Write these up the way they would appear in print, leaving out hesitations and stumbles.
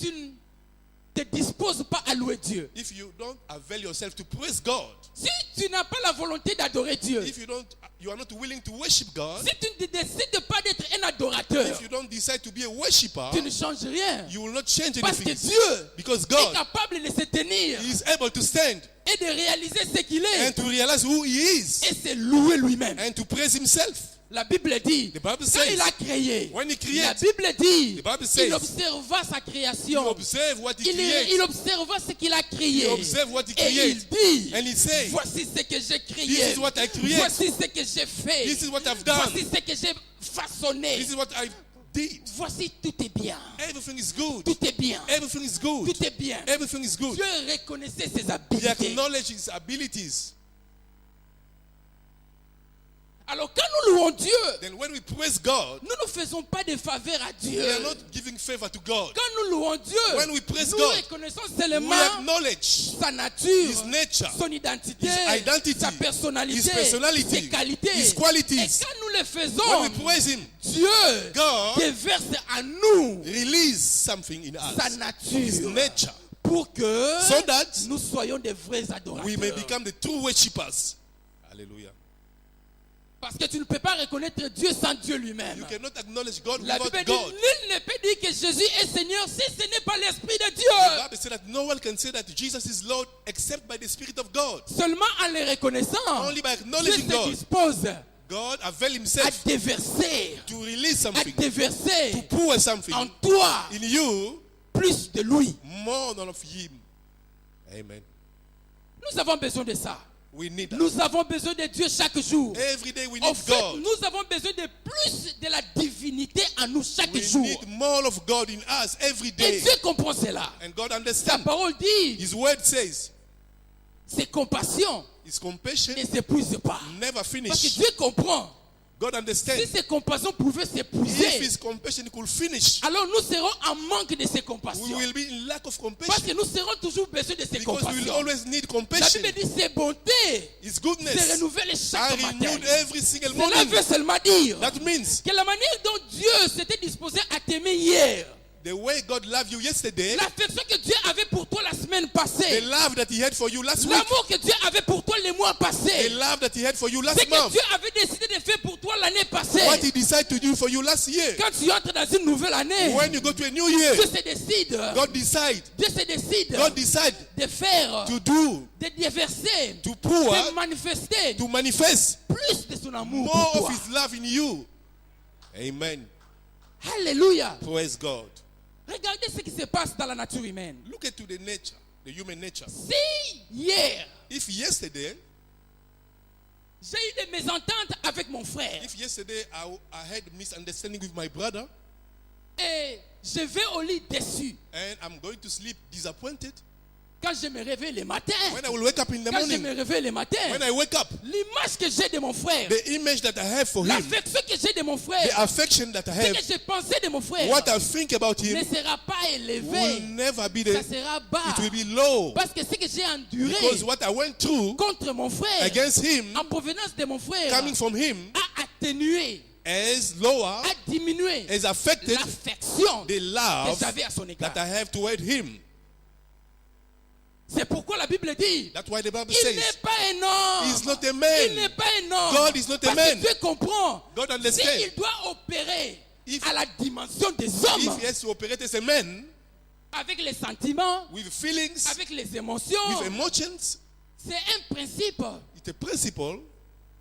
tu ne te disposes pas à louer Dieu, if you don't avail yourself to praise God, si tu n'as pas la volonté d'adorer Dieu, if you are not willing to worship God, si tu ne décides pas d'être un adorateur, if you don't decide to be a worshipper, tu ne changes rien. you will not change Parce que anything. Dieu Because est God capable de se tenir is able to stand et de réaliser ce qu'il est and to realize who He is et se louer lui-même. and to praise Himself. La Bible dit, The Bible quand says, il a créé, when He la creates, Bible dit, the Bible says, il observa sa you création. observe what He Il creates. observa ce qu'il a You créé. observe what He Et il creates. dit, And He says, voici ce que j'ai this créé. is what I create. Voici ce que j'ai fait. This is what I've done. Voici ce que j'ai façonné. This is what I did. Voici, tout est bien. Everything is good. Tout est bien. Everything is good. Tout est bien. Everything is good. Dieu reconnaissait ses He habiletés. acknowledges His abilities. Alors quand nous louons Dieu, Then when we praise God, nous ne faisons pas de faveur à Dieu. we are not giving favor to God. Quand nous louons Dieu, When we praise nous God, reconnaissons We seulement acknowledge sa nature, His nature, son identité, His identity, sa personnalité, His personality, ses qualités. His qualities. Et quand nous le When faisons, we praise Him, Dieu God déverse à nous release something in sa us, His nature nature, pour que so that nous soyons des vrais adorateurs. we may become the true worshippers. Hallelujah. Parce que tu ne peux pas reconnaître Dieu sans Dieu lui-même. You cannot acknowledge God La without Bible dit, God. nul ne peut dire que Jésus est Seigneur si ce n'est pas l'Esprit de The Dieu. Bible said that no one can say that Jesus is Lord except by the Spirit of God. Seulement en le reconnaissant, Only by Dieu acknowledging se God, dispose God avail à Himself déverser, to release à something, to déverser pour something en toi in you plus de lui. more than of Him. Amen. Nous avons besoin de ça. We need that. Nous avons besoin de Dieu chaque jour. Every day we En need fait, God. nous avons besoin de plus de la divinité en nous chaque We jour. need more of God in us every Et day. Dieu comprend cela. And God Sa understands. parole dit, His word says ses compassions His compassion ne s'épuisent pas. never Parce que finish. Dieu comprend. God Si understands. ses compassions pouvaient If s'épuiser, His compassion could finish, alors nous serons en manque de ses we compassions. will be in lack of Parce compassion. que nous serons toujours besoin de ses Because we will compassions. always need La compassion. Bible dit ses bontés His se goodness renouvellent are chaque matin. renewed every single Cela morning. veut seulement dire That means que la manière dont Dieu s'était disposé à t'aimer hier, the way God loved you yesterday, l'affection que Dieu avait pour toi la semaine the passée, love that He had for you last week, l'amour que Dieu avait pour toi les mois the passés, love that He had for you ce last que month, Dieu avait décidé de faire pour toi l'année passée. what He decided to do for you last year. Quand tu entres dans une nouvelle année, When you go to a new year, Dieu se décide, Dieu décide de faire, to do, de déverser, to pour, de manifester to manifest plus de son amour more pour of toi. His love in you. Amen. Alléluia. Praise God. Regardez ce qui se passe dans la nature humaine. Look at the nature, the human nature. Si hier, If yesterday, j'ai eu des mésententes avec mon frère if yesterday I had misunderstanding with my brother, et je vais au lit déçu, and I'm going to sleep disappointed, quand je me réveille le matin, when I will wake up in the quand je morning, me réveille le matin, when I wake up, l'image que j'ai de mon frère, the image that I have for him, l'affection que j'ai de mon the frère, affection that I ce have, que j'ai pensé de mon frère, what I think about ne him sera pas will élevé, never be ça there. sera bas. It will be low. Parce que ce que j'ai enduré Because what I went through contre mon frère, against him, en provenance de mon frère, coming from him, a atténué, as lower, a diminué has affected l'affection the que love j'avais à son égard. that I have toward him. C'est pourquoi la Bible dit, That's why the Bible il says, n'est pas un homme. He's not a Il man. n'est pas un homme. God is not a Parce man. que Dieu comprend. God understands. S'il doit opérer If- à la dimension des hommes, If he has to operate as a man, avec les sentiments, with feelings, avec les émotions, with emotions, c'est un principe it's a principle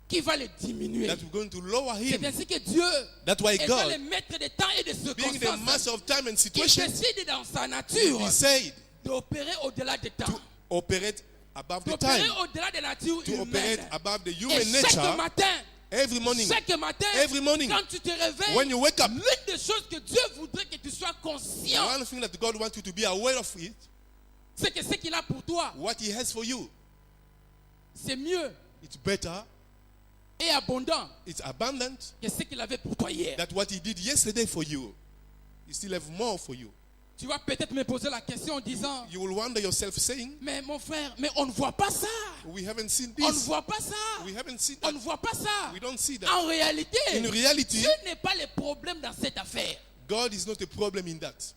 qui va le diminuer. that we're going to lower C'est him. ainsi que Dieu, That's why étant le God, maître des temps et des being the circonstances, master of time and il situations, décide dans sa he nature decided d'opérer au-delà des temps, to operate above the d'opérer time, au-delà de la nature to humaine. operate above the Et human chaque nature. matin, Every morning, every morning, quand tu te réveilles, when you wake up, l'une des choses que Dieu voudrait que tu sois conscient, one thing that God wants you to be aware of it, c'est que ce qu'il a pour toi, what He has for you, c'est mieux it's better, et abondant it's abundant, que ce qu'il avait pour toi hier. that what He did yesterday for you, He still have more for you. Tu vas peut-être me poser la question en disant, You will wonder yourself saying, mais mon frère, mais on ne voit pas ça. we haven't seen On ne this, voit pas ça. we haven't seen On that, ne voit pas ça. we don't see that. En réalité, In reality, Dieu n'est pas le problème dans cette affaire. God is not a problem in that.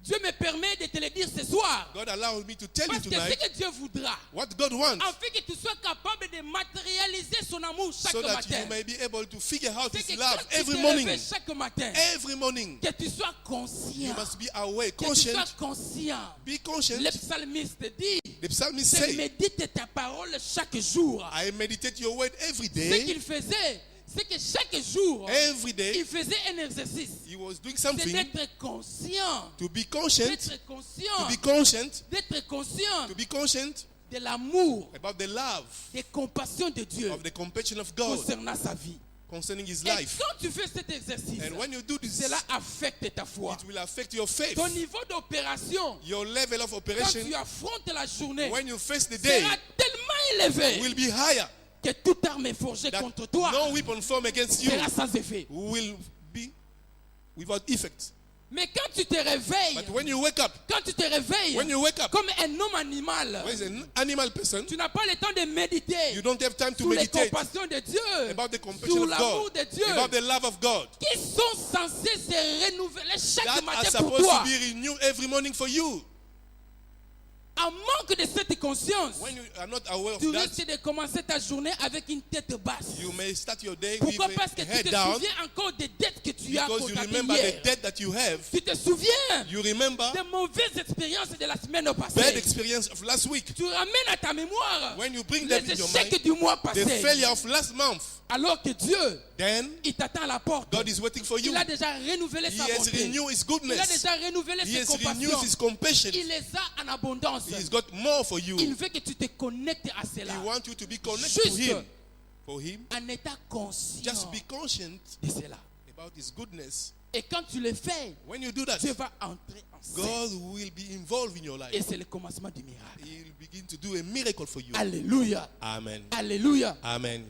Dieu permet de te le dire ce soir. God allowed me to tell you Parce que tonight ce que Dieu voudra, what God wants, afin que tu sois capable de matérialiser son amour chaque so that matin. you may be able to figure out C'est que His quand love tu every te morning. réveilles chaque matin, Every morning, que tu sois conscient. you must be aware, Que tu sois conscient. conscient. Be conscient. Le psalmiste dit, The psalmist c'est say, médite ta parole chaque jour. I meditate your word every Ce day. qu'il faisait, c'est que chaque jour, Every day, il faisait un exercice. he was doing C'est something d'être conscient. to be conscient, D'être conscient. to be conscient, D'être conscient to be conscient de l'amour, about the love des compassions de Dieu of the compassion of God concernant sa vie. concerning His Et life. quand tu fais cet exercice, And when you do this, cela affecte ta foi. it will affect your faith. Ton niveau d'opération, Your level of quand operation, tu affrontes la journée, when you face the day, sera tellement élevé will be higher. que toute arme forgée That contre toi no weapon formed against you sera sans effet. will be without effect. Mais quand tu te réveilles, But when you wake up, quand tu te réveilles when you wake up, comme un homme animal, as an animal person, tu n'as pas le temps de méditer you don't have time to sur les meditate compassions de Dieu, about the compassion sur of l'amour God, de Dieu, about the love of God. qui sont censés se renouveler chaque That are matin pour supposed toi. to be renewed every morning for you. En manque de cette conscience, When you are not aware of tu that, risques de commencer ta journée avec une tête basse. you may start your day Pourquoi? with Parce que a tu head te down souviens encore des dettes que tu as because you contractées remember the hier. debt that you have. Tu te souviens You remember des mauvaises expériences de la semaine bad passée. experience of last week. Tu ramènes à ta mémoire When you bring les them in your échecs mind, du mois the passé. failure of last month, Alors que Dieu, then il t'attend à la porte. God is waiting for you. Il a déjà renouvelé He sa has bonté. renewed His Il a goodness. déjà renouvelé He ses has renewed compassions. His compassion. Il les a en abondance. He's got more for you. Il veut que tu te connectes à cela. He wants you to be connected to Juste Him. For Him, en étant conscient just be conscient de cela. about His goodness. Et quand tu le fais, When you do that, Dieu va entrer en scène. God will be involved in your Et life. c'est le commencement du miracle. He'll begin to do a miracle for you. Alléluia. Amen. Alléluia. Amen.